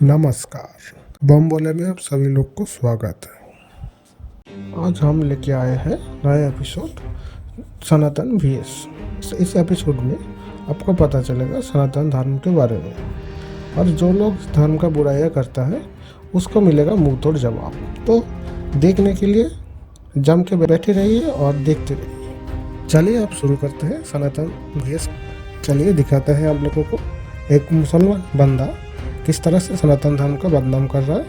नमस्कार, बम बोले में आप सभी लोग को स्वागत है। आज हम लेके आए हैं नया एपिसोड सनातन वीएस। इस एपिसोड में आपको पता चलेगा सनातन धर्म के बारे में, और जो लोग धर्म का बुराइयां करता है उसको मिलेगा मुंह तोड़ जवाब। तो देखने के लिए जम के बैठे रहिए और देखते रहिए। चलिए आप शुरू करते हैं सनातन वीएस। चलिए दिखाते हैं आप लोगों को एक मुसलमान बंदा किस तरह से सनातन धर्म का बदनाम कर रहा है।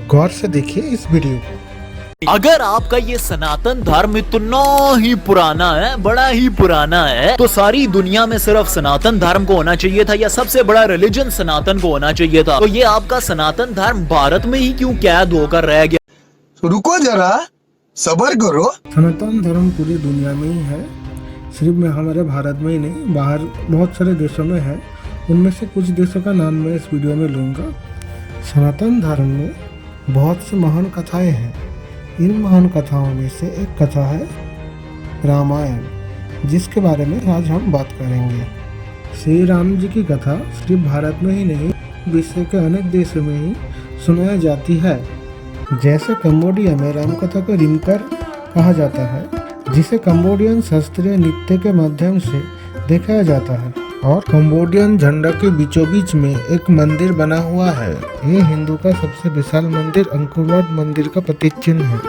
गौर से देखिए इस वीडियो को। अगर आपका ये सनातन धर्म इतना ही पुराना है, बड़ा ही पुराना है, तो सारी दुनिया में सिर्फ सनातन धर्म को होना चाहिए था, या सबसे बड़ा रिलीजन सनातन को होना चाहिए था। तो ये आपका सनातन धर्म भारत में ही क्यों कैद होकर रह गया? रुको जरा, सब्र करो। सनातन धर्म पूरी दुनिया में ही है, सिर्फ में हमारे भारत में ही नहीं, बाहर बहुत सारे देशों में है। उनमें से कुछ देशों का नाम मैं इस वीडियो में लूँगा। सनातन धर्म में बहुत सी महान कथाएं हैं। इन महान कथाओं में से एक कथा है रामायण, जिसके बारे में आज हम बात करेंगे। श्री राम जी की कथा सिर्फ भारत में ही नहीं, विश्व के अनेक देशों में ही सुनाई जाती है। जैसे कंबोडिया में राम कथा को रिमकर कहा जाता है, जिसे कंबोडियन शास्त्रीय नृत्य के माध्यम से दिखाया जाता है, और कंबोडियन झंडा के बीचों बीच में एक मंदिर बना हुआ है। ये हिंदू का सबसे विशाल मंदिर अंकोर वाट मंदिर का प्रतीक चिन्ह है।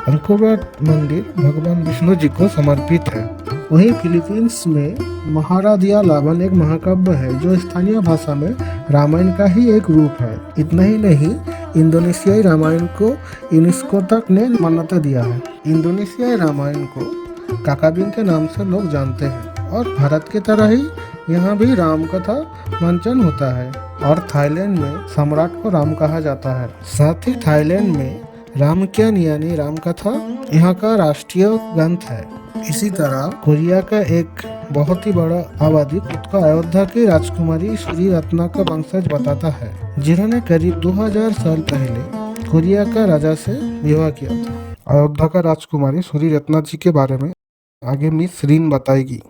अंकोर वाट मंदिर भगवान विष्णु जी को समर्पित है। वहीं फिलीपींस में महारादिया लावन एक महाकाव्य है, जो स्थानीय भाषा में रामायण का ही एक रूप है। इतना ही नहीं, इंडोनेशियाई रामायण को यूनेस्को तक ने मान्यता दिया है। इंडोनेशियाई रामायण को काकाबिंग के नाम से लोग जानते हैं, और भारत की तरह ही यहाँ भी राम कथा मंचन होता है। और थाईलैंड में सम्राट को राम कहा जाता है। साथ ही थाईलैंड में रामक्यन यानी राम कथा यहाँ का राष्ट्रीय ग्रंथ है। इसी तरह कोरिया का एक बहुत ही बड़ा आबादी खुद को अयोध्या की राजकुमारी श्री रत्ना का वंशज बताता है, जिन्होंने करीब 2000 साल पहले कोरिया का राजा से विवाह किया था। अयोध्या का राजकुमारी श्री रत्ना जी के बारे में आगे मिस रीन बताएगी।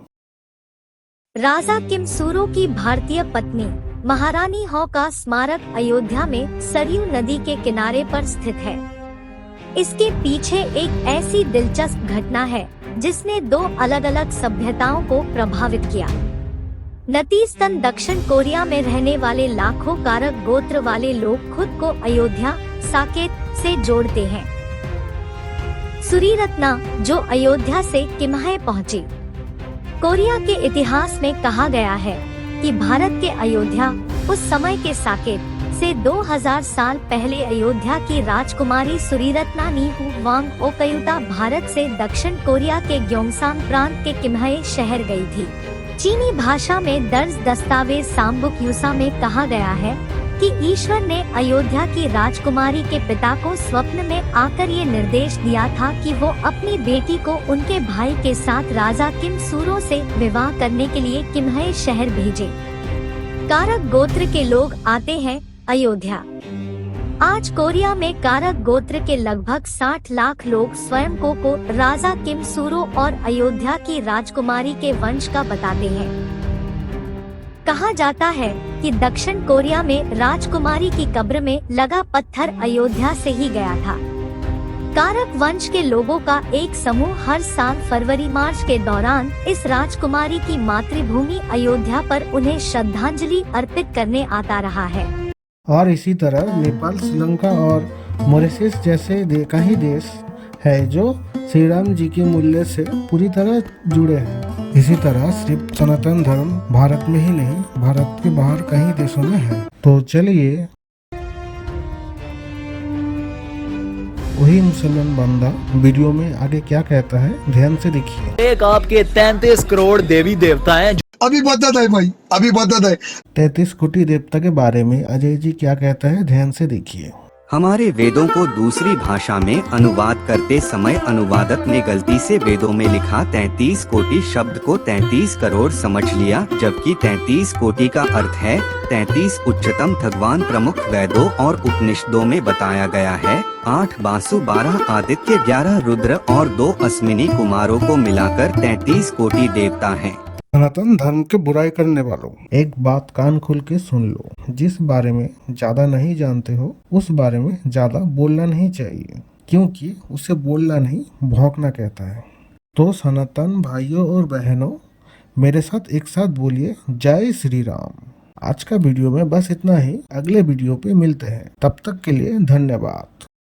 राजा किमसूरो की भारतीय पत्नी महारानी हॉ का स्मारक अयोध्या में सरयू नदी के किनारे पर स्थित है। इसके पीछे एक ऐसी दिलचस्प घटना है जिसने दो अलग अलग सभ्यताओं को प्रभावित किया। नतीजतन दक्षिण कोरिया में रहने वाले लाखों कारक गोत्र वाले लोग खुद को अयोध्या साकेत से जोड़ते हैं। सुरीरत्ना जो अयोध्या से किम्हाय पहुंची। कोरिया के इतिहास में कहा गया है कि भारत के अयोध्या उस समय के साकेत से 2000 साल पहले अयोध्या की राजकुमारी सुरीरत्ना नीहू वांग ओकयुता भारत से दक्षिण कोरिया के ग्योंगसांग प्रांत के किम्हाय शहर गई थी। चीनी भाषा में दर्ज दस्तावेज सामबुक यूसा में कहा गया है कि ईश्वर ने अयोध्या की राजकुमारी के पिता को स्वप्न में आकर ये निर्देश दिया था कि वो अपनी बेटी को उनके भाई के साथ राजा किमसूरो से विवाह करने के लिए किम्हाय शहर भेजे। कारक गोत्र के लोग आते हैं अयोध्या। आज कोरिया में कारक गोत्र के लगभग 60 लाख लोग स्वयं को राजा किमसूरो और अयोध्या की राजकुमारी के वंश का बताते हैं। कहा जाता है कि दक्षिण कोरिया में राजकुमारी की कब्र में लगा पत्थर अयोध्या से ही गया था। कारक वंश के लोगों का एक समूह हर साल फरवरी मार्च के दौरान इस राजकुमारी की मातृभूमि अयोध्या पर उन्हें श्रद्धांजलि अर्पित करने आता रहा है। और इसी तरह नेपाल, श्रीलंका और मॉरिशस जैसे कई देश है जो श्री राम जी के मूल्य से पूरी तरह जुड़े हैं। इसी तरह सिर्फ सनातन धर्म भारत में ही नहीं, भारत के बाहर कई देशों में है। तो चलिए वही मुसलमान बंदा वीडियो में आगे क्या कहता है, ध्यान से देखिए। एक आपके 33 करोड़ देवी देवता हैं। अभी बता है भाई, अभी बता है। 33 कोटि देवता के बारे में अजय जी क्या कहता है, ध्यान से देखिए। हमारे वेदों को दूसरी भाषा में अनुवाद करते समय अनुवादक ने गलती से वेदों में लिखा 33 कोटि शब्द को 33 करोड़ समझ लिया, जबकि 33 कोटि का अर्थ है 33 उच्चतम भगवान। प्रमुख वेदों और उपनिषदों में बताया गया है 8 बासु 12 आदित्य 11 रुद्र और 2 अश्विनी कुमारों को मिलाकर 33 कोटि देवता हैं। सनातन धर्म के बुराई करने वालों, एक बात कान खोल के सुन लो। जिस बारे में ज्यादा नहीं जानते हो उस बारे में ज्यादा बोलना नहीं चाहिए, क्योंकि उसे बोलना नहीं भौंकना कहता है। तो सनातन भाइयों और बहनों, मेरे साथ एक साथ बोलिए जय श्री राम। आज का वीडियो में बस इतना ही। अगले वीडियो पे मिलते हैं, तब तक के लिए धन्यवाद।